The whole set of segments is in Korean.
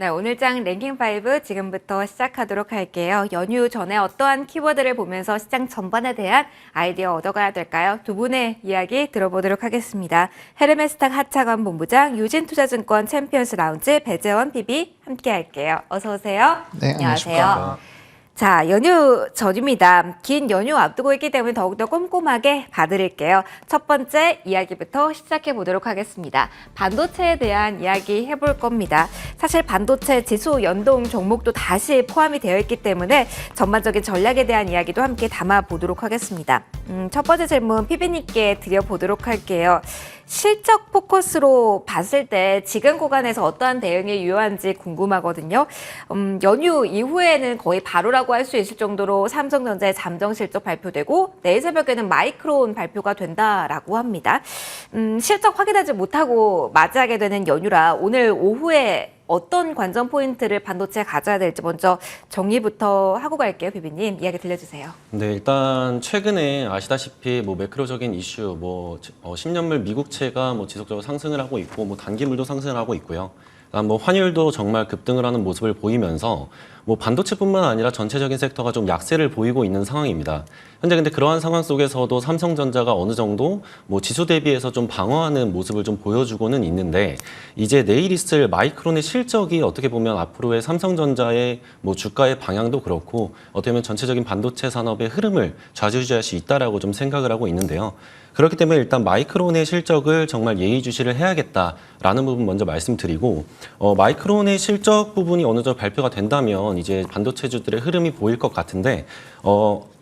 네, 오늘 장 랭킹 5 지금부터 시작하도록 할게요. 연휴 전에 어떠한 키워드를 보면서 시장 전반에 대한 아이디어 얻어가야 될까요? 두 분의 이야기 들어보도록 하겠습니다. 헤르메스탁 하차관 본부장, 유진투자증권 챔피언스 라운지 배재원 PB 함께 할게요. 어서 오세요. 네, 안녕하십니까. 자, 연휴 전입니다. 긴 연휴 앞두고 있기 때문에 더욱더 꼼꼼하게 봐드릴게요. 첫 번째 이야기부터 시작해 보도록 하겠습니다. 반도체에 대한 이야기 해볼 겁니다. 사실 반도체 지수 연동 종목도 다시 포함이 되어 있기 때문에 전반적인 전략에 대한 이야기도 함께 담아보도록 하겠습니다. 첫 번째 질문 PB님께 드려보도록 할게요. 실적 포커스로 봤을 때 지금 구간에서 어떠한 대응이 유효한지 궁금하거든요. 연휴 이후에는 거의 바로라고 할 수 있을 정도로 삼성전자의 잠정 실적 발표되고 내일 새벽에는 마이크론 발표가 된다라고 합니다. 실적 확인하지 못하고 맞이하게 되는 연휴라 오늘 오후에 어떤 관전 포인트를 반도체에 가져야 될지 먼저 정리부터 하고 갈게요, 비비님. 이야기 들려주세요. 네, 일단 최근에 아시다시피 매크로적인 이슈, 10년물 미국채가 지속적으로 상승을 하고 있고, 단기물도 상승을 하고 있고요. 그다음 환율도 정말 급등을 하는 모습을 보이면서 반도체뿐만 아니라 전체적인 섹터가 좀 약세를 보이고 있는 상황입니다. 현재 근데 그러한 상황 속에서도 삼성전자가 어느 정도 지수 대비해서 좀 방어하는 모습을 좀 보여주고는 있는데 이제 내일 있을 마이크론의 실적이 어떻게 보면 앞으로의 삼성전자의 주가의 방향도 그렇고 어떻게 보면 전체적인 반도체 산업의 흐름을 좌지우지할 수 있다라고 좀 생각을 하고 있는데요. 그렇기 때문에 일단 마이크론의 실적을 정말 예의주시를 해야겠다라는 부분 먼저 말씀드리고 마이크론의 실적 부분이 어느 정도 발표가 된다면 이제 반도체주들의 흐름이 보일 것 같은데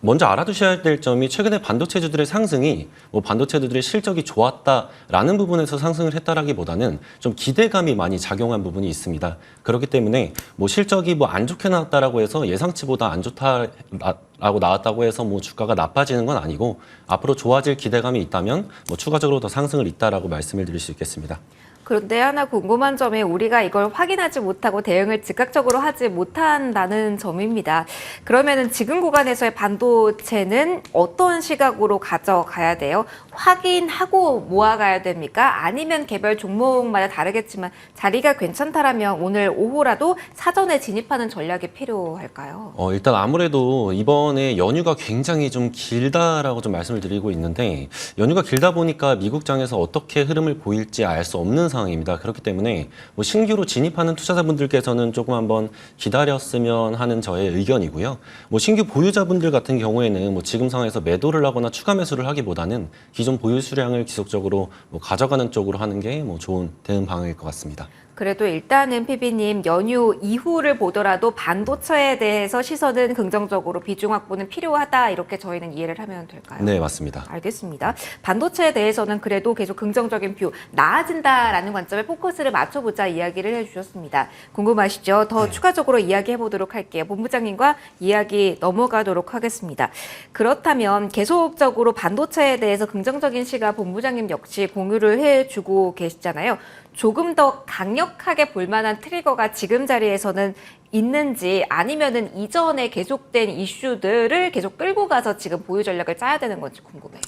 먼저 알아두셔야 될 점이 최근에 반도체주들의 상승이 반도체주들의 실적이 좋았다라는 부분에서 상승을 했다라기보다는 좀 기대감이 많이 작용한 부분이 있습니다. 그렇기 때문에 실적이 안 좋게 나왔다라고 해서 예상치보다 안 좋다라고 나왔다고 해서 주가가 나빠지는 건 아니고 앞으로 좋아질 기대감이 있다면 추가적으로 더 상승을 있다라고 말씀을 드릴 수 있겠습니다. 그런데 하나 궁금한 점이 우리가 이걸 확인하지 못하고 대응을 즉각적으로 하지 못한다는 점입니다. 그러면은 지금 구간에서의 반도체는 어떤 시각으로 가져가야 돼요? 확인하고 모아가야 됩니까? 아니면 개별 종목마다 다르겠지만 자리가 괜찮다라면 오늘 오후라도 사전에 진입하는 전략이 필요할까요? 일단 아무래도 이번에 연휴가 굉장히 좀 길다라고 좀 말씀을 드리고 있는데 연휴가 길다 보니까 미국장에서 어떻게 흐름을 보일지 알 수 없는 상황입니다. 그렇기 때문에 신규로 진입하는 투자자분들께서는 조금 한번 기다렸으면 하는 저의 의견이고요. 신규 보유자분들 같은 경우에는 지금 상황에서 매도를 하거나 추가 매수를 하기보다는 기존 보유 수량을 지속적으로 가져가는 쪽으로 하는 게 좋은 대응 방향일 것 같습니다. 그래도 일단은 PB님 연휴 이후를 보더라도 반도체에 대해서 시선은 긍정적으로 비중 확보는 필요하다 이렇게 저희는 이해를 하면 될까요? 네, 맞습니다. 알겠습니다. 반도체에 대해서는 그래도 계속 긍정적인 뷰, 나아진다라는 관점에 포커스를 맞춰보자 이야기를 해주셨습니다. 궁금하시죠? 더 추가적으로 이야기해보도록 할게요. 본부장님과 이야기 넘어가도록 하겠습니다. 그렇다면 계속적으로 반도체에 대해서 긍정적인 시각 본부장님 역시 공유를 해주고 계시잖아요. 조금 더 강력하게 볼 만한 트리거가 지금 자리에서는 있는지 아니면은 이전에 계속된 이슈들을 계속 끌고 가서 지금 보유 전략을 짜야 되는 건지 궁금해요.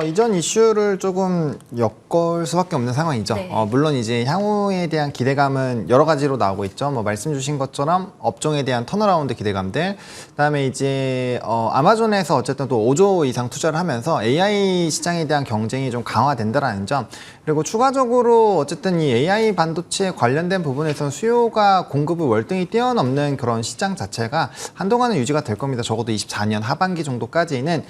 이전 이슈를 조금 엮을 수밖에 없는 상황이죠. 네. 물론 이제 향후에 대한 기대감은 여러 가지로 나오고 있죠. 말씀 주신 것처럼 업종에 대한 턴어라운드 기대감들, 그다음에 이제 아마존에서 어쨌든 또 5조 이상 투자를 하면서 AI 시장에 대한 경쟁이 좀 강화된다라는 점, 그리고 추가적으로 어쨌든 이 AI 반도체 관련된 부분에서는 수요가 공급을 월등히 뛰어넘는 그런 시장 자체가 한동안은 유지가 될 겁니다. 적어도 24년 하반기 정도까지는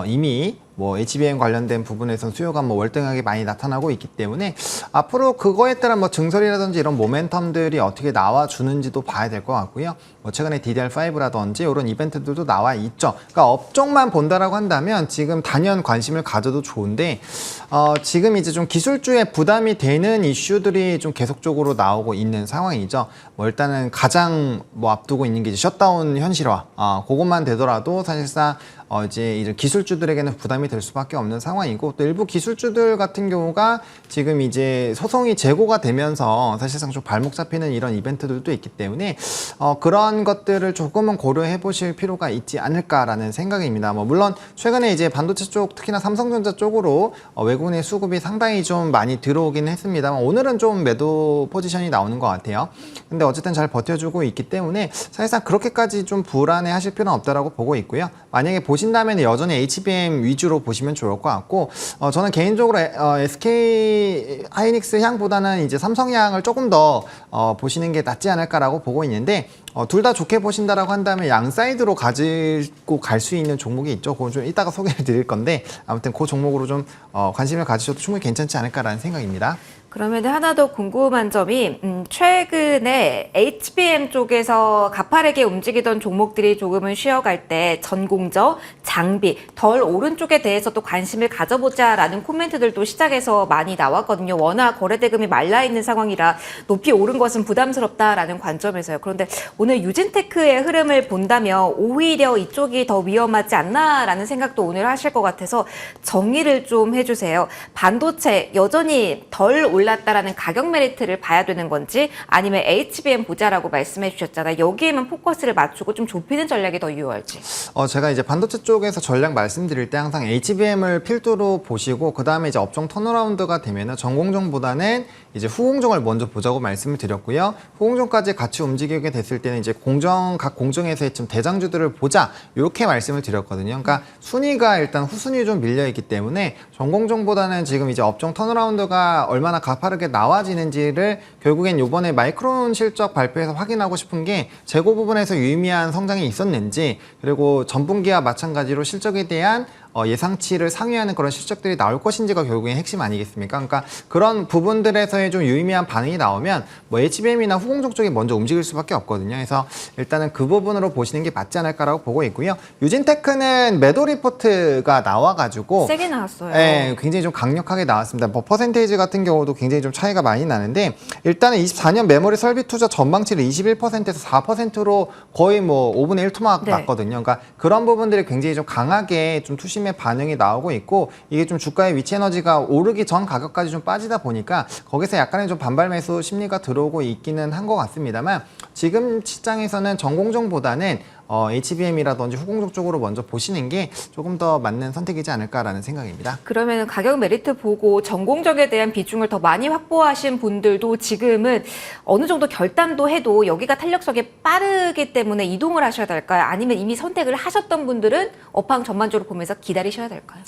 이미 HBM 관련된 부분에서는 수요가 월등하게 많이 나타나고 있기 때문에 앞으로 그거에 따른 증설이라든지 이런 모멘텀들이 어떻게 나와주는지도 봐야 될 것 같고요. 최근에 DDR5라든지 이런 이벤트들도 나와 있죠. 그러니까 업종만 본다라고 한다면 지금 단연 관심을 가져도 좋은데 지금 이제 좀 기술주에 부담이 되는 이슈들이 좀 계속적으로 나오고 있는 상황이죠. 일단은 가장 앞두고 있는 게 이제 셧다운 현실화. 그것만 되더라도 사실상 이제 기술주들에게는 부담이 될 수밖에 없는 상황이고 또 일부 기술주들 같은 경우가 지금 이제 소송이 재고가 되면서 사실상 좀 발목 잡히는 이런 이벤트들도 있기 때문에 그런 것들을 조금은 고려해 보실 필요가 있지 않을까라는 생각입니다. 뭐 물론 최근에 이제 반도체 쪽 특히나 삼성전자 쪽으로 외국인의 수급이 상당히 좀 많이 들어오긴 했습니다만 오늘은 좀 매도 포지션이 나오는 것 같아요. 근데 어쨌든 잘 버텨주고 있기 때문에 사실상 그렇게까지 좀 불안해 하실 필요는 없다라고 보고 있고요. 만약에 보신다면 여전히 HBM 위주로 보시면 좋을 것 같고 저는 개인적으로 SK 하이닉스 향보다는 이제 삼성 향을 조금 더 보시는 게 낫지 않을까라고 보고 있는데 둘 다 좋게 보신다라고 한다면 양 사이드로 가지고 갈 수 있는 종목이 있죠. 그건 좀 이따가 소개를 드릴 건데 아무튼 그 종목으로 좀 관심을 가지셔도 충분히 괜찮지 않을까라는 생각입니다. 그러면 하나 더 궁금한 점이 최근에 HBM 쪽에서 가파르게 움직이던 종목들이 조금은 쉬어갈 때 전공정, 장비, 덜 오른 쪽에 대해서 또 관심을 가져보자라는 코멘트들도 시장에서 많이 나왔거든요. 워낙 거래대금이 말라있는 상황이라 높이 오른 것은 부담스럽다라는 관점에서요. 그런데 오늘 유진테크의 흐름을 본다면 오히려 이쪽이 더 위험하지 않나라는 생각도 오늘 하실 것 같아서 정리를 좀 해주세요. 반도체 여전히 덜 올랐다라는 가격 메리트를 봐야 되는 건지 아니면 HBM 보자라고 말씀해 주셨잖아요. 여기에만 포커스를 맞추고 좀 좁히는 전략이 더 유효할지. 제가 이제 반도체 쪽에서 전략 말씀드릴 때 항상 HBM을 필두로 보시고 그 다음에 이제 업종 턴어라운드가 되면은 전공정보다는 이제 후공정을 먼저 보자고 말씀을 드렸고요. 후공정까지 같이 움직이게 됐을 때는 이제 각 공정에서의 좀 대장주들을 보자 이렇게 말씀을 드렸거든요. 그러니까 순위가 일단 후순위 좀 밀려 있기 때문에 전공정보다는 지금 이제 업종 턴어라운드가 얼마나 가파르게 나와지는지를 결국엔 요번에 마이크론 실적 발표에서 확인하고 싶은 게 재고 부분에서 유의미한 성장이 있었는지 그리고 전분기와 마찬가지로 실적에 대한 예상치를 상회하는 그런 실적들이 나올 것인지가 결국엔 핵심 아니겠습니까? 그러니까 그런 부분들에서의 좀 유의미한 반응이 나오면 뭐 HBM이나 후공정 쪽이 먼저 움직일 수밖에 없거든요. 그래서 일단은 그 부분으로 보시는 게 맞지 않을까라고 보고 있고요. 유진테크는 매도 리포트가 나와가지고 세게 나왔어요. 네, 굉장히 좀 강력하게 나왔습니다. 뭐 퍼센테이지 같은 경우도 굉장히 좀 차이가 많이 나는데 일단은 24년 메모리 설비 투자 전망치를 21%에서 4%로 거의 뭐 5분의 1 토막 네. 났거든요. 그러니까 그런 부분들이 굉장히 좀 강하게 좀 투심의 반응이 나오고 있고 이게 좀 주가의 위치 에너지가 오르기 전 가격까지 좀 빠지다 보니까 거기서 약간의 좀 반발 매수 심리가 들어오고 있기는 한 것 같습니다만 지금 시장에서는 전공정보다는 HBM이라든지 후공정 쪽으로 먼저 보시는 게 조금 더 맞는 선택이지 않을까라는 생각입니다. 그러면 가격 메리트 보고 전공정에 대한 비중을 더 많이 확보하신 분들도 지금은 어느 정도 결단도 해도 여기가 탄력성이 빠르기 때문에 이동을 하셔야 될까요? 아니면 이미 선택을 하셨던 분들은 업황 전반적으로 보면서 기다리셔야 될까요?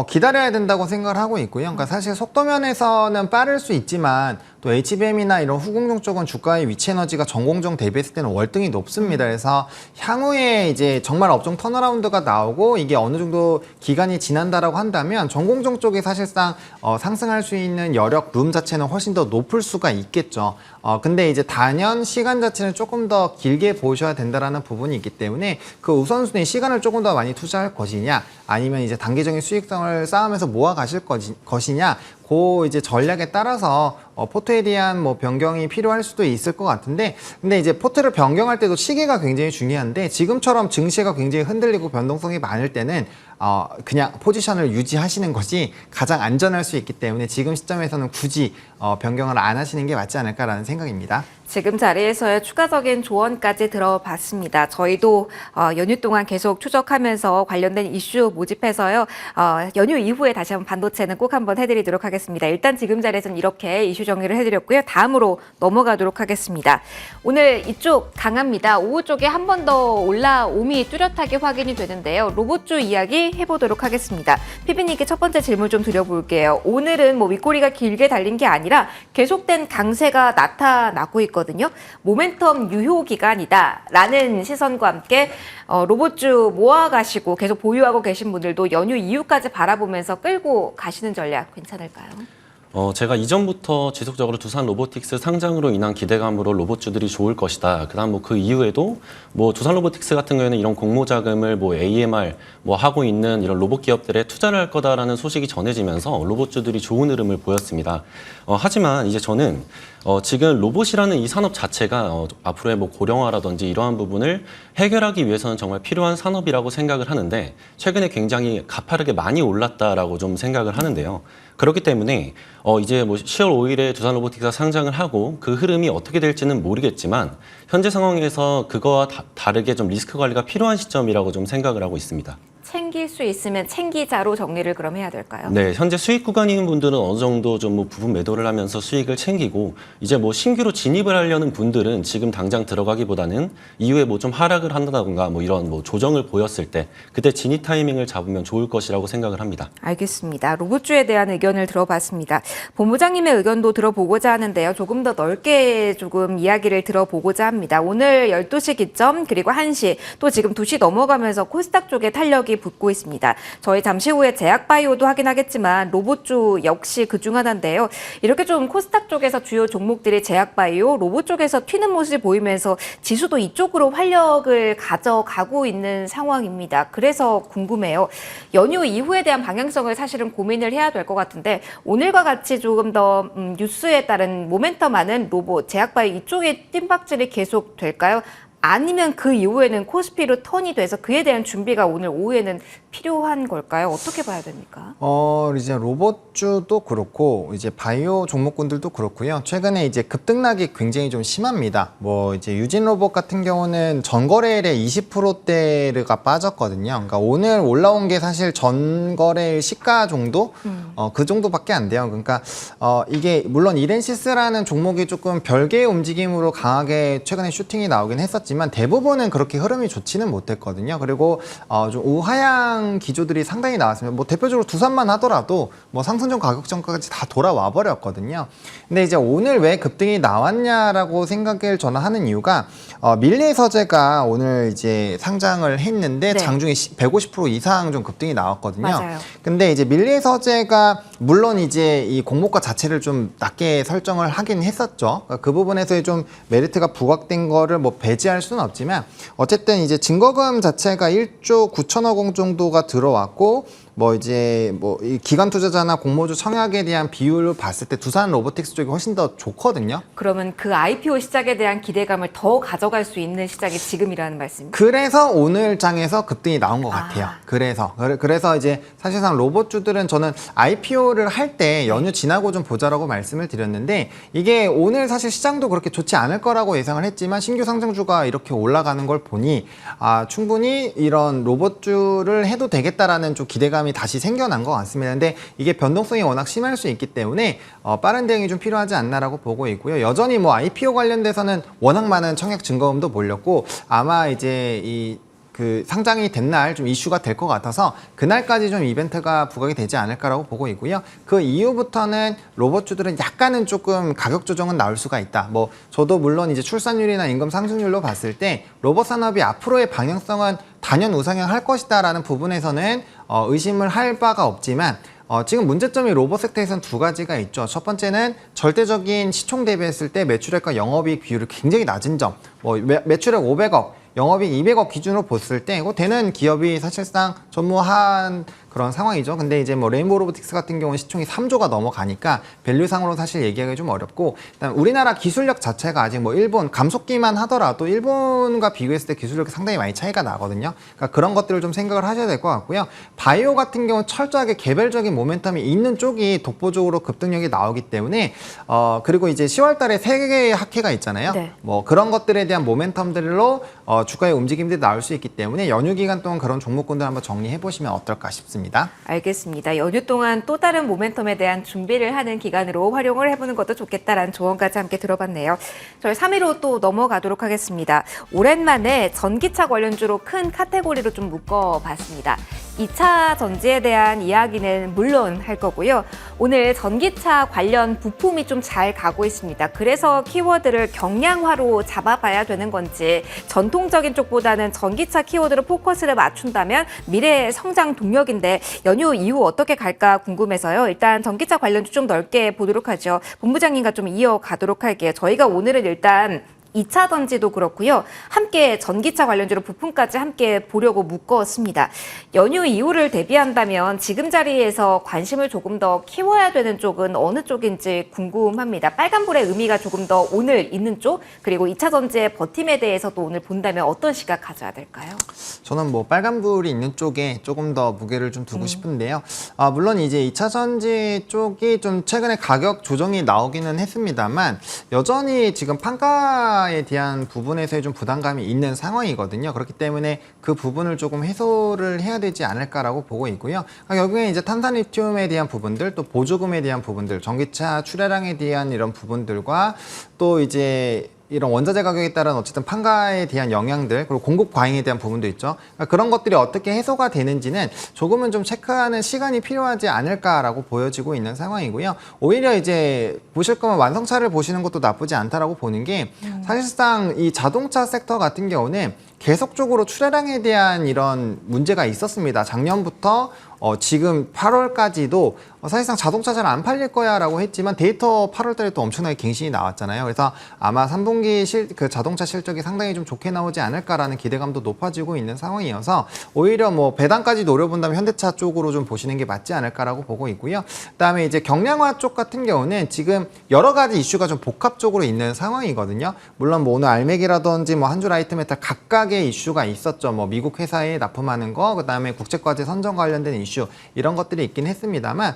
기다려야 된다고 생각을 하고 있고요. 그러니까 사실 속도면에서는 빠를 수 있지만 또 HBM이나 이런 후공정 쪽은 주가의 위치 에너지가 전공정 대비했을 때는 월등히 높습니다. 그래서 향후에 이제 정말 업종 턴어라운드가 나오고 이게 어느 정도 기간이 지난다라고 한다면 전공정 쪽이 사실상 상승할 수 있는 여력 룸 자체는 훨씬 더 높을 수가 있겠죠. 근데 이제 단연 시간 자체는 조금 더 길게 보셔야 된다라는 부분이 있기 때문에 그 우선순위 시간을 조금 더 많이 투자할 것이냐 아니면 이제 단기적인 수익성을 쌓으면서 모아 가실 것이냐 그 이제 전략에 따라서 포트에 대한 뭐 변경이 필요할 수도 있을 것 같은데 근데 이제 포트를 변경할 때도 시기가 굉장히 중요한데 지금처럼 증시가 굉장히 흔들리고 변동성이 많을 때는 그냥 포지션을 유지하시는 것이 가장 안전할 수 있기 때문에 지금 시점에서는 굳이 변경을 안 하시는 게 맞지 않을까라는 생각입니다. 지금 자리에서의 추가적인 조언까지 들어봤습니다. 저희도 연휴 동안 계속 추적하면서 관련된 이슈 모집해서요. 연휴 이후에 다시 한번 반도체는 꼭 한번 해드리도록 하겠습니다. 일단 지금 자리에서는 이렇게 이슈 정리를 해드렸고요. 다음으로 넘어가도록 하겠습니다. 오늘 이쪽 강합니다. 오후 쪽에 한 번 더 올라옴이 뚜렷하게 확인이 되는데요. 로봇주 이야기 해보도록 하겠습니다. 피비님께 첫 번째 질문 좀 드려볼게요. 오늘은 뭐 윗꼬리가 길게 달린 게 아니라 계속된 강세가 나타나고 있거든요. 모멘텀 유효 기간이다라는 시선과 함께 로봇주 모아가시고 계속 보유하고 계신 분들도 연휴 이후까지 바라보면서 끌고 가시는 전략 괜찮을까요? 제가 이전부터 지속적으로 두산 로보틱스 상장으로 인한 기대감으로 로봇주들이 좋을 것이다. 그다음 뭐 그 이후에도 뭐 두산 로보틱스 같은 경우에는 이런 공모 자금을 뭐 AMR 뭐 하고 있는 이런 로봇 기업들에 투자를 할 거다라는 소식이 전해지면서 로봇주들이 좋은 흐름을 보였습니다. 하지만 이제 저는 지금 로봇이라는 이 산업 자체가 앞으로의 뭐 고령화라든지 이러한 부분을 해결하기 위해서는 정말 필요한 산업이라고 생각을 하는데 최근에 굉장히 가파르게 많이 올랐다라고 좀 생각을 하는데요. 그렇기 때문에 이제 뭐 10월 5일에 두산 로보틱스가 상장을 하고 그 흐름이 어떻게 될지는 모르겠지만 현재 상황에서 그거와 다르게 좀 리스크 관리가 필요한 시점이라고 좀 생각을 하고 있습니다. 챙길 수 있으면 챙기자로 정리를 그럼 해야 될까요? 네, 현재 수익 구간인 분들은 어느 정도 좀 뭐 부분 매도를 하면서 수익을 챙기고 이제 뭐 신규로 진입을 하려는 분들은 지금 당장 들어가기보다는 이후에 뭐 좀 하락을 한다던가 뭐 이런 뭐 조정을 보였을 때 그때 진입 타이밍을 잡으면 좋을 것이라고 생각을 합니다. 알겠습니다. 로봇주에 대한 의견을 들어봤습니다. 본부장님의 의견도 들어보고자 하는데요. 조금 더 넓게 조금 이야기를 들어보고자 합니다. 오늘 12시 기점 그리고 1시 또 지금 2시 넘어가면서 코스닥 쪽에 탄력이 붙고 있습니다. 저희 잠시 후에 제약바이오도 확인하겠지만 로봇주 역시 그중 하나인데요. 이렇게 좀 코스닥 쪽에서 주요 종목들이 제약바이오, 로봇 쪽에서 튀는 모습이 보이면서 지수도 이쪽으로 활력을 가져가고 있는 상황입니다. 그래서 궁금해요. 연휴 이후에 대한 방향성을 사실은 고민을 해야 될 것 같은데 오늘과 같이 조금 더 뉴스에 따른 모멘텀 많은 로봇, 제약바이오 이쪽의 뜀박질이 계속 될까요? 아니면 그 이후에는 코스피로 턴이 돼서 그에 대한 준비가 오늘 오후에는 필요한 걸까요? 어떻게 봐야 됩니까? 이제 로봇주도 그렇고 이제 바이오 종목군들도 그렇고요. 최근에 이제 급등락이 굉장히 좀 심합니다. 뭐 이제 유진 로봇 같은 경우는 전거래일에 20%대가 빠졌거든요. 그러니까 오늘 올라온 게 사실 전거래일 시가 정도? 그 정도밖에 안 돼요. 그러니까 이게 물론 이렌시스라는 종목이 조금 별개의 움직임으로 강하게 최근에 슈팅이 나오긴 했었지만 대부분은 그렇게 흐름이 좋지는 못했거든요. 그리고 좀 우하향 기조들이 상당히 나왔습니다. 뭐 대표적으로 두산만 하더라도 뭐 상승전 가격전까지 다 돌아와 버렸거든요. 근데 이제 오늘 왜 급등이 나왔냐라고 생각을 저는 하는 이유가 밀리서재가 오늘 이제 상장을 했는데 네. 장중에 150% 이상 좀 급등이 나왔거든요. 맞아요. 근데 이제 밀리서재가 물론 이제 이 공모가 자체를 좀 낮게 설정을 하긴 했었죠. 그러니까 그 부분에서 좀 메리트가 부각된 거를 뭐 배제할 수는 없지만 어쨌든 이제 증거금 자체가 1조 9천억 원 정도가 들어왔고 뭐 이제 뭐 이 기관 투자자나 공모주 청약에 대한 비율을 봤을 때 두산 로보틱스 쪽이 훨씬 더 좋거든요. 그러면 그 IPO 시작에 대한 기대감을 더 가져갈 수 있는 시작이 지금이라는 말씀입니다. 그래서 오늘 장에서 급등이 나온 것 같아요. 그래서 이제 사실상 로봇주들은 저는 IPO를 할 때 연휴 지나고 좀 보자라고 말씀을 드렸는데 이게 오늘 사실 시장도 그렇게 좋지 않을 거라고 예상을 했지만 신규 상장주가 이렇게 올라가는 걸 보니 충분히 이런 로봇주를 해도 되겠다라는 좀 기대감이 다시 생겨난 것 같습니다. 근데 이게 변동성이 워낙 심할 수 있기 때문에 빠른 대응이 좀 필요하지 않나라고 보고 있고요. 여전히 뭐 IPO 관련돼서는 워낙 많은 청약 증거금도 몰렸고 아마 이제 그 상장이 된 날 좀 이슈가 될 것 같아서 그날까지 좀 이벤트가 부각이 되지 않을까라고 보고 있고요. 그 이후부터는 로봇주들은 약간은 조금 가격 조정은 나올 수가 있다. 뭐 저도 물론 이제 출산율이나 임금 상승률로 봤을 때 로봇 산업이 앞으로의 방향성은 단연 우상향할 것이다라는 부분에서는 의심을 할 바가 없지만 지금 문제점이 로봇 섹터에서는 두 가지가 있죠. 첫 번째는 절대적인 시총 대비했을 때 매출액과 영업이익 비율이 굉장히 낮은 점. 뭐 매출액 500억, 영업이익 200억 기준으로 봤을 때 이거 되는 기업이 사실상 전무한 그런 상황이죠. 근데 이제 뭐 레인보우 로보틱스 같은 경우는 시총이 3조가 넘어가니까 밸류상으로 사실 얘기하기 좀 어렵고 일단 우리나라 기술력 자체가 아직 뭐 일본 감속기만 하더라도 일본과 비교했을 때 기술력이 상당히 많이 차이가 나거든요. 그러니까 그런 것들을 좀 생각을 하셔야 될 것 같고요. 바이오 같은 경우는 철저하게 개별적인 모멘텀이 있는 쪽이 독보적으로 급등력이 나오기 때문에 그리고 이제 10월 달에 3개의 학회가 있잖아요. 네. 뭐 그런 것들에 대한 모멘텀들로 주가의 움직임들이 나올 수 있기 때문에 연휴 기간 동안 그런 종목군들 한번 정리해 보시면 어떨까 싶습니다. 알겠습니다. 연휴 동안 또 다른 모멘텀에 대한 준비를 하는 기간으로 활용을 해보는 것도 좋겠다라는 조언까지 함께 들어봤네요. 저희 3위로 또 넘어가도록 하겠습니다. 오랜만에 전기차 관련주로 큰 카테고리로 좀 묶어봤습니다. 2차 전지에 대한 이야기는 물론 할 거고요. 오늘 전기차 관련 부품이 좀 잘 가고 있습니다. 그래서 키워드를 경량화로 잡아봐야 되는 건지 전통적인 쪽보다는 전기차 키워드로 포커스를 맞춘다면 미래의 성장 동력인데 연휴 이후 어떻게 갈까 궁금해서요. 일단 전기차 관련주 좀 넓게 보도록 하죠. 본부장님과 좀 이어가도록 할게요. 저희가 오늘은 일단 2차 전지도 그렇고요. 함께 전기차 관련주로 부품까지 함께 보려고 묶었습니다. 연휴 이후를 대비한다면 지금 자리에서 관심을 조금 더 키워야 되는 쪽은 어느 쪽인지 궁금합니다. 빨간불의 의미가 조금 더 오늘 있는 쪽, 그리고 2차 전지의 버팀에 대해서도 오늘 본다면 어떤 시각 가져야 될까요? 저는 뭐 빨간불이 있는 쪽에 조금 더 무게를 좀 두고 싶은데요. 물론 이제 2차 전지 쪽이 좀 최근에 가격 조정이 나오기는 했습니다만 여전히 지금 판가에 대한 부분에서의 좀 부담감이 있는 상황이거든요. 그렇기 때문에 그 부분을 조금 해소를 해야 되지 않을까라고 보고 있고요. 결국에 이제 탄산리튬에 대한 부분들, 또 보조금에 대한 부분들, 전기차 출하량에 대한 이런 부분들과 또 이제 이런 원자재 가격에 따른 어쨌든 판가에 대한 영향들, 그리고 공급 과잉에 대한 부분도 있죠. 그런 것들이 어떻게 해소가 되는지는 조금은 좀 체크하는 시간이 필요하지 않을까라고 보여지고 있는 상황이고요. 오히려 이제 보실 거면 완성차를 보시는 것도 나쁘지 않다라고 보는 게 사실상 이 자동차 섹터 같은 경우는 계속적으로 출하량에 대한 이런 문제가 있었습니다. 작년부터 지금 8월까지도 사실상 자동차 잘 안 팔릴 거야 라고 했지만 데이터 8월 달에 또 엄청나게 갱신이 나왔잖아요. 그래서 아마 3분기 그 자동차 실적이 상당히 좀 좋게 나오지 않을까라는 기대감도 높아지고 있는 상황이어서 오히려 뭐 배당까지 노려본다면 현대차 쪽으로 좀 보시는 게 맞지 않을까라고 보고 있고요. 그다음에 이제 경량화 쪽 같은 경우는 지금 여러 가지 이슈가 좀 복합적으로 있는 상황이거든요. 물론 뭐 오늘 알맥이라든지 뭐 한주 라이트메탈 각각의 이슈가 있었죠. 뭐 미국 회사에 납품하는 거, 그다음에 국제과제 선정 관련된 이슈 이런 것들이 있긴 했습니다만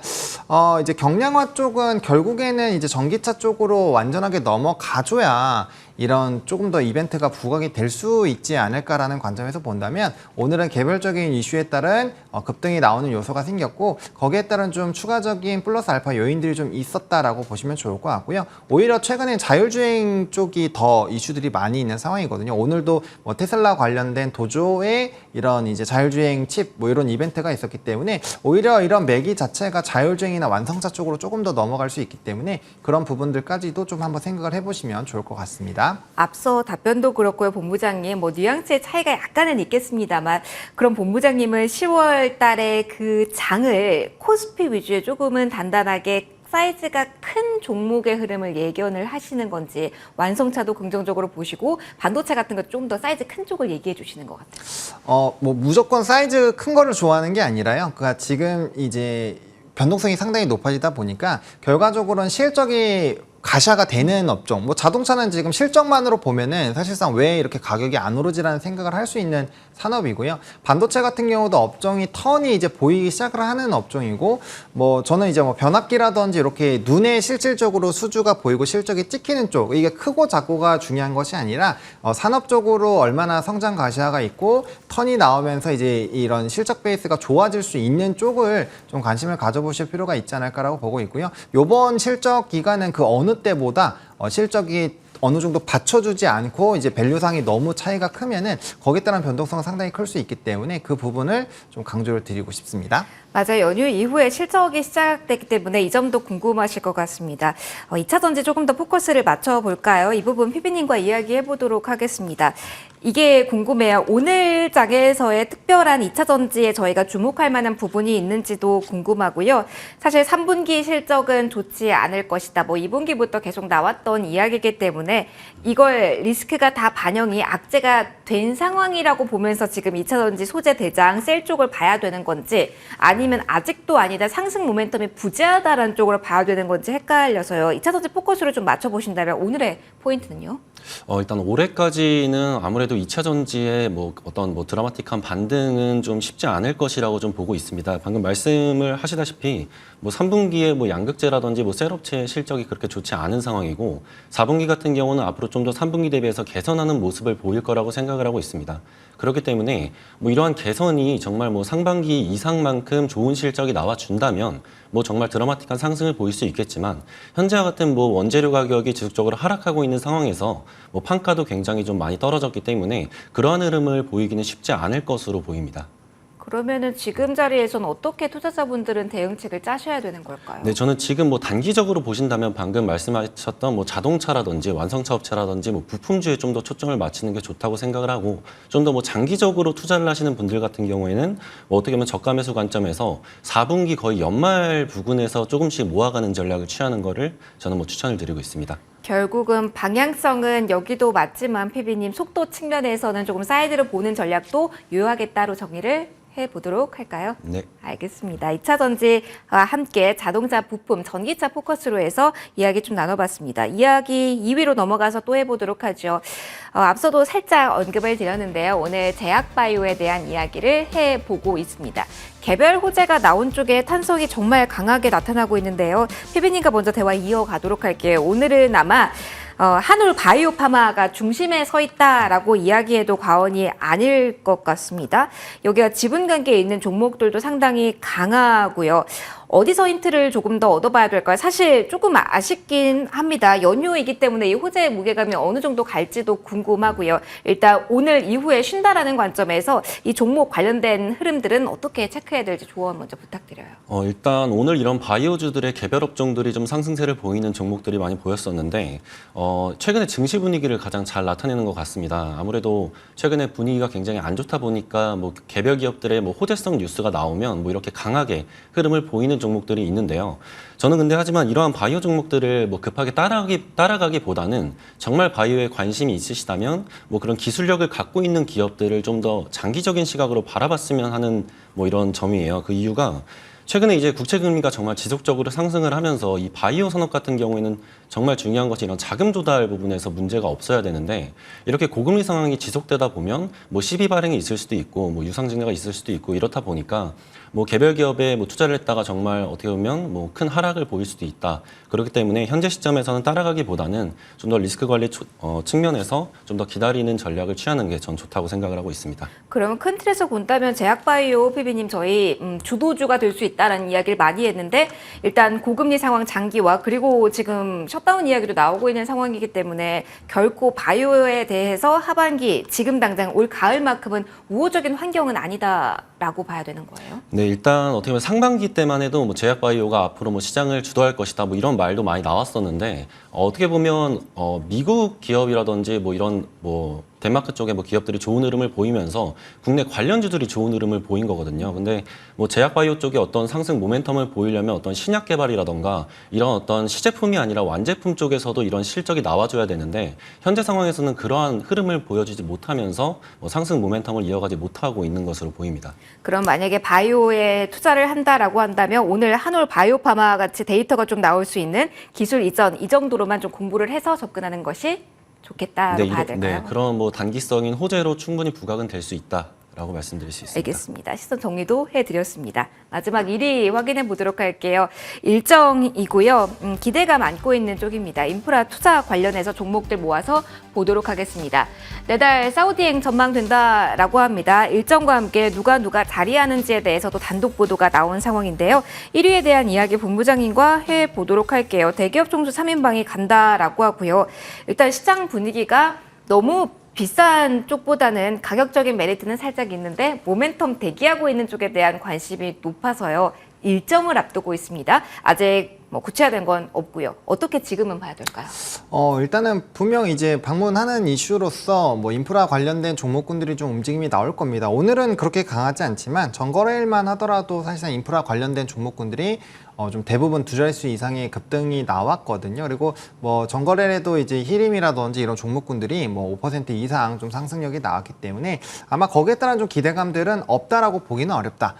이제 경량화 쪽은 결국에는 이제 전기차 쪽으로 완전하게 넘어가줘야 이런 조금 더 이벤트가 부각이 될 수 있지 않을까라는 관점에서 본다면 오늘은 개별적인 이슈에 따른 급등이 나오는 요소가 생겼고 거기에 따른 좀 추가적인 플러스 알파 요인들이 좀 있었다라고 보시면 좋을 것 같고요. 오히려 최근에 자율주행 쪽이 더 이슈들이 많이 있는 상황이거든요. 오늘도 뭐 테슬라 관련된 도조의 이런 이제 자율주행 칩 뭐 이런 이벤트가 있었기 때문에 오히려 이런 매기 자체가 자율주행이나 완성차 쪽으로 조금 더 넘어갈 수 있기 때문에 그런 부분들까지도 좀 한번 생각을 해보시면 좋을 것 같습니다. 앞서 답변도 그렇고요, 본부장님. 뭐 뉘앙스의 차이가 약간은 있겠습니다만 그럼 본부장님은 10월 달에 그 장을 코스피 위주에 조금은 단단하게 사이즈가 큰 종목의 흐름을 예견을 하시는 건지 완성차도 긍정적으로 보시고 반도체 같은 거 좀 더 사이즈 큰 쪽을 얘기해 주시는 것 같아요. 뭐 무조건 사이즈 큰 거를 좋아하는 게 아니라요. 그러니까 지금 이제 변동성이 상당히 높아지다 보니까 결과적으로는 실적이 가시화가 되는 업종, 뭐 자동차는 지금 실적만으로 보면은 사실상 왜 이렇게 가격이 안 오르지라는 생각을 할 수 있는 산업이고요. 반도체 같은 경우도 업종이 턴이 이제 보이기 시작을 하는 업종이고, 뭐 저는 이제 뭐 변압기라든지 이렇게 눈에 실질적으로 수주가 보이고 실적이 찍히는 쪽, 이게 크고 작고가 중요한 것이 아니라 산업적으로 얼마나 성장 가시화가 있고 턴이 나오면서 이제 이런 실적 베이스가 좋아질 수 있는 쪽을 좀 관심을 가져보실 필요가 있지 않을까라고 보고 있고요. 요번 실적 기간은 그 어느 때보다 실적이 어느 정도 받쳐주지 않고 이제 밸류상이 너무 차이가 크면은 거기에 따른 변동성은 상당히 클 수 있기 때문에 그 부분을 좀 강조를 드리고 싶습니다. 맞아요. 연휴 이후에 실적이 시작됐기 때문에 이 점도 궁금하실 것 같습니다. 2차 전지 조금 더 포커스를 맞춰볼까요? 이 부분 피비님과 이야기해보도록 하겠습니다. 이게 궁금해요. 오늘 장에서의 특별한 2차 전지에 저희가 주목할 만한 부분이 있는지도 궁금하고요. 사실 3분기 실적은 좋지 않을 것이다. 뭐 2분기부터 계속 나왔던 이야기이기 때문에 이걸 리스크가 다 반영이 악재가 된 상황이라고 보면서 지금 2차 전지 소재 대장 셀 쪽을 봐야 되는 건지 아니면 아직도 아니다 상승 모멘텀이 부재하다라는 쪽으로 봐야 되는 건지 헷갈려서요. 2차 전지 포커스를 좀 맞춰보신다면 오늘의 포인트는요? 일단 올해까지는 아무래도 2차 전지의 뭐 어떤 뭐 드라마틱한 반등은 좀 쉽지 않을 것이라고 좀 보고 있습니다. 방금 말씀을 하시다시피 뭐 3분기에 뭐 양극재라든지 뭐 셀업체 실적이 그렇게 좋지 않은 상황이고 4분기 같은 경우는 앞으로 좀 더 3분기 대비해서 개선하는 모습을 보일 거라고 생각을 하고 있습니다. 그렇기 때문에 뭐 이러한 개선이 정말 뭐 상반기 이상만큼 좋은 실적이 나와준다면 뭐 정말 드라마틱한 상승을 보일 수 있겠지만 현재와 같은 뭐 원재료 가격이 지속적으로 하락하고 있는 상황에서 뭐 판가도 굉장히 좀 많이 떨어졌기 때문에 그러한 흐름을 보이기는 쉽지 않을 것으로 보입니다. 그러면은 지금 자리에서는 어떻게 투자자분들은 대응책을 짜셔야 되는 걸까요? 네, 저는 지금 뭐 단기적으로 보신다면 방금 말씀하셨던 뭐 자동차라든지 완성차 업체라든지 뭐 부품주에 좀 더 초점을 맞추는 게 좋다고 생각을 하고 좀 더 뭐 장기적으로 투자를 하시는 분들 같은 경우에는 뭐 어떻게 보면 저가 매수 관점에서 4분기 거의 연말 부근에서 조금씩 모아가는 전략을 취하는 거를 저는 뭐 추천을 드리고 있습니다. 결국은 방향성은 여기도 맞지만 PB님 속도 측면에서는 조금 사이드를 보는 전략도 유효하게 따로 정리를 해보도록 할까요? 네. 알겠습니다. 2차 전지와 함께 자동차 부품, 전기차 포커스로 해서 이야기 좀 나눠봤습니다. 이야기 2위로 넘어가서 또 해보도록 하죠. 앞서도 살짝 언급을 드렸는데요. 오늘 제약바이오에 대한 이야기를 해보고 있습니다. 개별 호재가 나온 쪽에 탄성이 정말 강하게 나타나고 있는데요. 피비님과 먼저 대화 이어가도록 할게요. 오늘은 아마 한올 바이오파마가 중심에 서 있다라고 이야기해도 과언이 아닐 것 같습니다. 여기가 지분 관계에 있는 종목들도 상당히 강하고요. 어디서 힌트를 조금 더 얻어봐야 될까요? 사실 조금 아쉽긴 합니다. 연휴이기 때문에 이 호재의 무게감이 어느 정도 갈지도 궁금하고요. 일단 오늘 이후에 쉰다라는 관점에서 이 종목 관련된 흐름들은 어떻게 체크해야 될지 조언 먼저 부탁드려요. 일단 오늘 이런 바이오주들의 개별 업종들이 좀 상승세를 보이는 종목들이 많이 보였었는데 최근에 증시 분위기를 가장 잘 나타내는 것 같습니다. 아무래도 최근에 분위기가 굉장히 안 좋다 보니까 뭐 개별 기업들의 뭐 호재성 뉴스가 나오면 뭐 이렇게 강하게 흐름을 보이는 종목들이 있는데요. 저는 근데 하지만 이러한 바이오 종목들을 뭐 급하게 따라가기보다는 정말 바이오에 관심이 있으시다면 뭐 그런 기술력을 갖고 있는 기업들을 좀 더 장기적인 시각으로 바라봤으면 하는 뭐 이런 점이에요. 그 이유가 최근에 이제 국채 금리가 정말 지속적으로 상승을 하면서 이 바이오 산업 같은 경우에는 정말 중요한 것이 이런 자금 조달 부분에서 문제가 없어야 되는데 이렇게 고금리 상황이 지속되다 보면 뭐 시비 발행이 있을 수도 있고 뭐 유상증자가 있을 수도 있고 이렇다 보니까 뭐 개별 기업에 뭐 투자를 했다가 정말 어떻게 보면 뭐 큰 하락을 보일 수도 있다. 그렇기 때문에 현재 시점에서는 따라가기보다는 좀 더 리스크 관리 측면에서 좀 더 기다리는 전략을 취하는 게 전 좋다고 생각을 하고 있습니다. 그러면 큰 틀에서 본다면 제약바이오 PB님 저희 주도주가 될 수 있다라는 이야기를 많이 했는데 일단 고금리 상황 장기화 그리고 지금 셧다운 이야기도 나오고 있는 상황이기 때문에 결코 바이오에 대해서 하반기 지금 당장 올 가을만큼은 우호적인 환경은 아니다라고 봐야 되는 거예요? 네, 일단 어떻게 보면 상반기 때만 해도 뭐 제약바이오가 앞으로 뭐 시장을 주도할 것이다 뭐 이런 말도 많이 나왔었는데 어떻게 보면 미국 기업이라든지 뭐 이런 뭐 덴마크 쪽에 뭐 기업들이 좋은 흐름을 보이면서 국내 관련주들이 좋은 흐름을 보인 거거든요. 근데 뭐 제약바이오 쪽에 어떤 상승 모멘텀을 보이려면 어떤 신약 개발이라던가 이런 어떤 시제품이 아니라 완제품 쪽에서도 이런 실적이 나와줘야 되는데 현재 상황에서는 그러한 흐름을 보여주지 못하면서 뭐 상승 모멘텀을 이어가지 못하고 있는 것으로 보입니다. 그럼 만약에 바이오에 투자를 한다라고 한다면 오늘 한올 바이오파마 같이 데이터가 좀 나올 수 있는 기술 이전 이 정도로만 좀 공부를 해서 접근하는 것이 좋겠다고 봐야 될까요? 네, 그런 뭐 단기성인 호재로 충분히 부각은 될 수 있다라고 말씀드릴 수 있습니다. 알겠습니다. 시선 정리도 해드렸습니다. 마지막 1위 확인해 보도록 할게요. 일정이고요. 기대감 안고 있는 쪽입니다. 인프라 투자 관련해서 종목들 모아서 보도록 하겠습니다. 내달 사우디행 전망된다라고 합니다. 일정과 함께 누가 자리하는지에 대해서도 단독 보도가 나온 상황인데요. 1위에 대한 이야기 본부장님과 해보도록 할게요. 대기업 총수 3인방이 간다라고 하고요. 일단 시장 분위기가 너무 비싼 쪽보다는 가격적인 메리트는 살짝 있는데 모멘텀 대기하고 있는 쪽에 대한 관심이 높아서요. 일정을 앞두고 있습니다. 아직 뭐 구체화된 건 없고요. 어떻게 지금은 봐야 될까요? 일단은 분명 이제 방문하는 이슈로서 뭐 인프라 관련된 종목군들이 좀 움직임이 나올 겁니다. 오늘은 그렇게 강하지 않지만 전거래일만 하더라도 사실상 인프라 관련된 종목군들이 좀 대부분 두 자릿수 이상의 급등이 나왔거든요. 그리고 뭐 전거래에도 이제 히림이라든지 이런 종목군들이 뭐 5% 이상 좀 상승력이 나왔기 때문에 아마 거기에 따른 좀 기대감들은 없다라고 보기는 어렵다.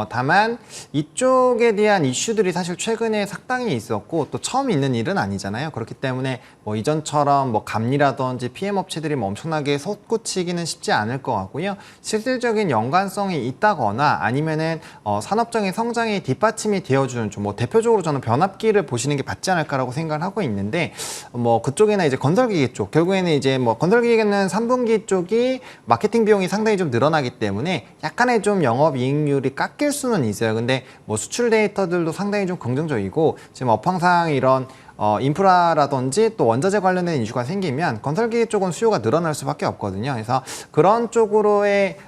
다만 이쪽에 대한 이슈들이 사실 최근에 상당히 있었고 또 처음 있는 일은 아니잖아요. 그렇기 때문에 뭐 이전처럼 뭐 감리라든지 PM 업체들이 뭐 엄청나게 솟구치기는 쉽지 않을 것 같고요. 실질적인 연관성이 있다거나 아니면은 산업적인 성장의 뒷받침이 되어주는 좀 뭐 대표적으로 저는 변압기를 보시는 게 맞지 않을까라고 생각을 하고 있는데 뭐 그쪽이나 이제 건설기계 쪽 결국에는 이제 뭐 건설기계는 3분기 쪽이 마케팅 비용이 상당히 좀 늘어나기 때문에 약간의 좀 영업이익률이 깎일 수는 있어요. 근데 뭐 수출 데이터들도 상당히 좀 긍정적이고 지금 업황상 이런 인프라라든지 또 원자재 관련된 이슈가 생기면 건설기계 쪽은 수요가 늘어날 수밖에 없거든요. 그래서 그런 쪽으로의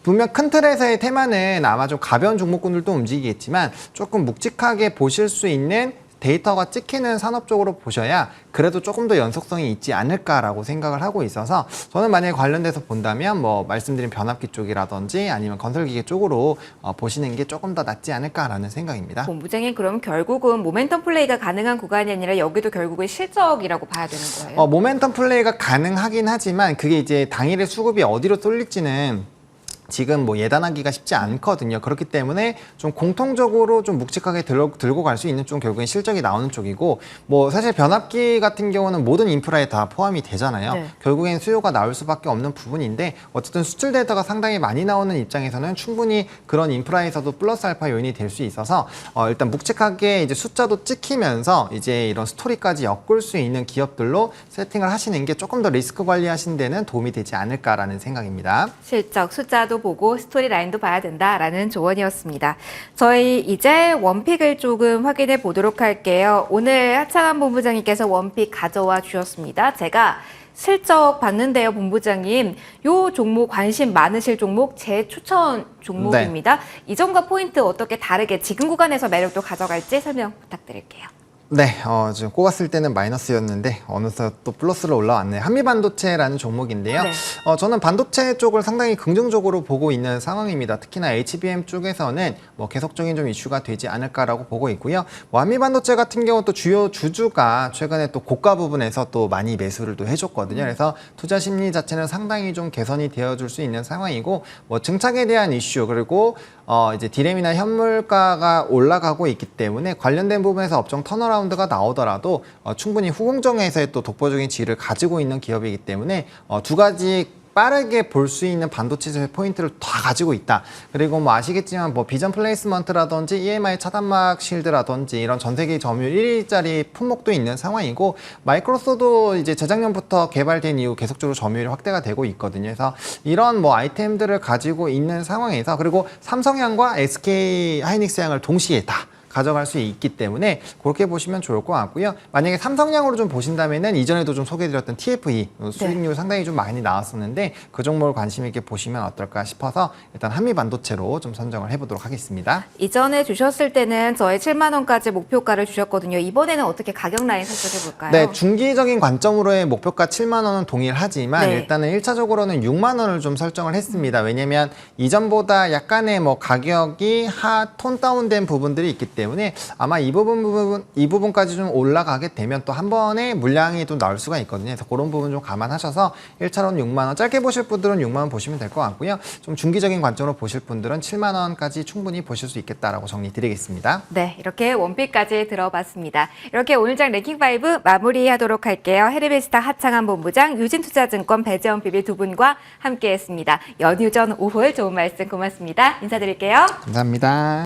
분명 큰 틀에서의 테마는 아마 좀 가벼운 종목군들도 움직이겠지만 조금 묵직하게 보실 수 있는 데이터가 찍히는 산업 쪽으로 보셔야 그래도 조금 더 연속성이 있지 않을까라고 생각을 하고 있어서 저는 만약에 관련돼서 본다면 뭐 말씀드린 변압기 쪽이라든지 아니면 건설기계 쪽으로 보시는 게 조금 더 낫지 않을까라는 생각입니다. 본부장님 그럼 결국은 모멘텀 플레이가 가능한 구간이 아니라 여기도 결국은 실적이라고 봐야 되는 거예요? 모멘텀 플레이가 가능하긴 하지만 그게 이제 당일의 수급이 어디로 쏠릴지는 지금 뭐 예단하기가 쉽지 않거든요. 그렇기 때문에 좀 공통적으로 좀 묵직하게 들고 갈 수 있는 쪽 결국엔 실적이 나오는 쪽이고 뭐 사실 변압기 같은 경우는 모든 인프라에 다 포함이 되잖아요. 네. 결국엔 수요가 나올 수밖에 없는 부분인데 어쨌든 수출 데이터가 상당히 많이 나오는 입장에서는 충분히 그런 인프라에서도 플러스 알파 요인이 될 수 있어서 일단 묵직하게 이제 숫자도 찍히면서 이제 이런 스토리까지 엮을 수 있는 기업들로 세팅을 하시는 게 조금 더 리스크 관리하시는 데는 도움이 되지 않을까라는 생각입니다. 실적 숫자도 보고 스토리 라인도 봐야 된다라는 조언이었습니다. 저희 이제 원픽을 조금 확인해 보도록 할게요. 오늘 하창한 본부장님께서 원픽 가져와 주셨습니다. 제가 실적 봤는데요, 본부장님. 요 종목 관심 많으실 종목 제 추천 종목입니다. 이전과 포인트 어떻게 다르게 지금 구간에서 매력도 가져갈지 설명 부탁드릴게요. 네, 지금 꼽았을 때는 마이너스였는데 어느새 또 플러스로 올라왔네요. 한미반도체라는 종목인데요. 네. 저는 반도체 쪽을 상당히 긍정적으로 보고 있는 상황입니다. 특히나 HBM 쪽에서는 뭐 계속적인 좀 이슈가 되지 않을까라고 보고 있고요. 뭐 한미반도체 같은 경우 또 주요 주주가 최근에 또 고가 부분에서 또 많이 매수를 또 해줬거든요. 그래서 투자 심리 자체는 상당히 좀 개선이 되어줄 수 있는 상황이고 뭐 증착에 대한 이슈 그리고 이제 디램이나 현물가가 올라가고 있기 때문에 관련된 부분에서 업종 턴어라운드가 나오더라도 충분히 후공정에서의 또 독보적인 지위를 가지고 있는 기업이기 때문에 두 가지 빠르게 볼 수 있는 반도체 포인트를 다 가지고 있다. 그리고 뭐 아시겠지만 뭐 비전 플레이스먼트라든지 EMI 차단막 실드라든지 이런 전 세계 점유율 1위짜리 품목도 있는 상황이고 마이크로소도 이제 재작년부터 개발된 이후 계속적으로 점유율이 확대가 되고 있거든요. 그래서 이런 뭐 아이템들을 가지고 있는 상황에서 그리고 삼성양과 SK 하이닉스양을 동시에 다 가져갈 수 있기 때문에 그렇게 보시면 좋을 것 같고요. 만약에 삼성양으로 좀 보신다면은 이전에도 좀 소개해드렸던 TFE 수익률 상당히 좀 많이 나왔었는데 그 종목을 관심 있게 보시면 어떨까 싶어서 일단 한미반도체로 좀 선정을 해보도록 하겠습니다. 이전에 주셨을 때는 저의 7만 원까지 목표가를 주셨거든요. 이번에는 어떻게 가격 라인 설정해 볼까요? 네, 중기적인 관점으로의 목표가 7만 원은 동일하지만 네. 일단은 1차적으로는 6만 원을 좀 설정을 했습니다. 왜냐면 이전보다 약간의 뭐 가격이 톤 다운된 부분들이 있기 때문에 아마 이 부분까지 좀 올라가게 되면 또 한 번에 물량이 또 나올 수가 있거든요. 그래서 그런 부분 좀 감안하셔서 1차로는 6만 원, 짧게 보실 분들은 6만 원 보시면 될 것 같고요. 좀 중기적인 관점으로 보실 분들은 7만 원까지 충분히 보실 수 있겠다라고 정리드리겠습니다. 네, 이렇게 원픽까지 들어봤습니다. 이렇게 오늘장 랭킹5 마무리하도록 할게요. 해리베스타 하창한 본부장, 유진투자증권 배재원 PB 두 분과 함께했습니다. 연휴 전 5월 좋은 말씀 고맙습니다. 인사드릴게요. 감사합니다.